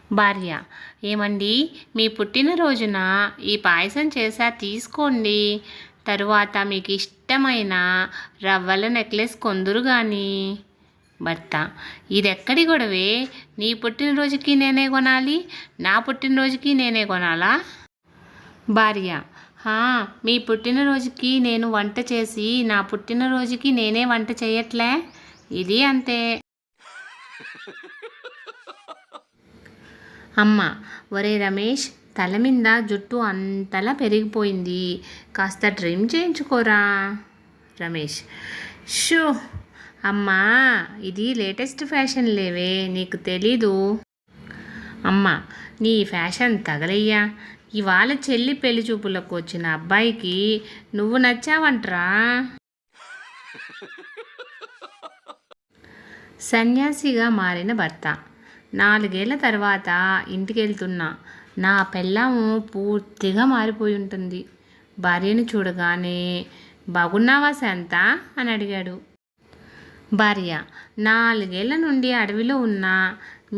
భార్య: ఏమండి, మీ పుట్టినరోజున ఈ పాయసం చేశా తీసుకోండి. తరువాత మీకు ఇష్టమైన రవ్వల నెక్లెస్ కొందురు గాని. భర్త: ఇదెక్కడి గొడవే? నీ పుట్టినరోజుకి నేనే కొనాలి, నా పుట్టినరోజుకి నేనే కొనాలా? భార్య: మీ పుట్టినరోజుకి నేను వంట చేసి నా పుట్టినరోజుకి నేనే వంట చేయట్లే, ఇది అంతే. అమ్మ: ఒరే రమేష్, తల మీద జుట్టు అంతలా పెరిగిపోయింది, కాస్త ట్రిమ్ చేయించుకోరా. రమేష్: షూ అమ్మా, ఇది లేటెస్ట్ ఫ్యాషన్ లేవే, నీకు తెలీదు. అమ్మ: నీ ఫ్యాషన్ తగలయ్యా, ఇవాళ చెల్లి పెళ్లి చూపులకు వచ్చిన అబ్బాయికి నువ్వు నచ్చావంట్రా. సన్యాసిగా మారిన భర్త: 4 ఏళ్ల తర్వాత ఇంటికెళ్తున్నా, నా పెళ్ళాము పూర్తిగా మారిపోయి ఉంటుంది. భార్యను చూడగానే బాగున్నావా శాంత అని అడిగాడు. భార్య: 4 ఏళ్ల నుండి అడవిలో ఉన్న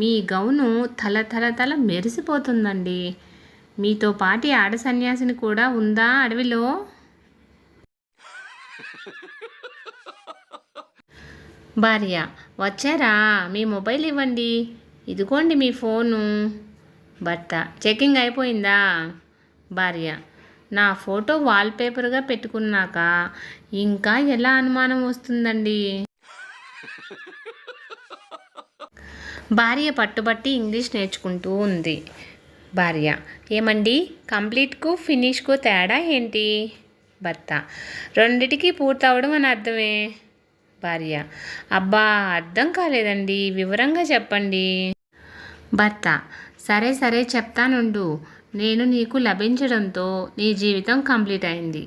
మీ గౌను తల తల తల మెరిసిపోతుందండి. మీతో పాటి ఆడ సన్యాసిని కూడా ఉందా అడవిలో? భార్య: వచ్చారా, మీ మొబైల్ ఇవ్వండి, ఇదిగోండి మీ ఫోను. భర్త: చెకింగ్ అయిపోయిందా? భార్య: నా ఫోటో వాల్పేపర్గా పెట్టుకున్నాక ఇంకా ఎలా అనుమానం వస్తుందండి? భార్య పట్టుబట్టి ఇంగ్లీష్ నేర్చుకుంటూ ఉంది. భార్య: ఏమండి, కంప్లీట్కు ఫినిష్కు తేడా ఏంటి? భర్త: రెండిటికి పూర్తవడం అని అర్థమే. భార్య: అబ్బా, అర్థం కాలేదండి, వివరంగా చెప్పండి. భర్త: సరే సరే చెప్తానుండు. నేను నీకు లభించడంతో నీ జీవితం కంప్లీట్ అయింది,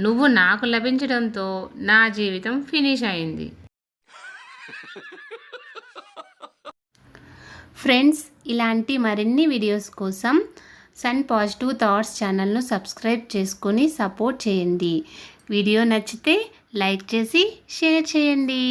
నువ్వు నాకు లభించడంతో నా జీవితం ఫినిష్ అయింది. ఫ్రెండ్స్, ఇలాంటి మరిన్ని వీడియోస్ కోసం సన్ పాజిటివ్ థాట్స్ ఛానల్ను సబ్స్క్రైబ్ చేసుకొని సపోర్ట్ చేయండి. వీడియో నచ్చితే లైక్ చేసి షేర్ చేయండి.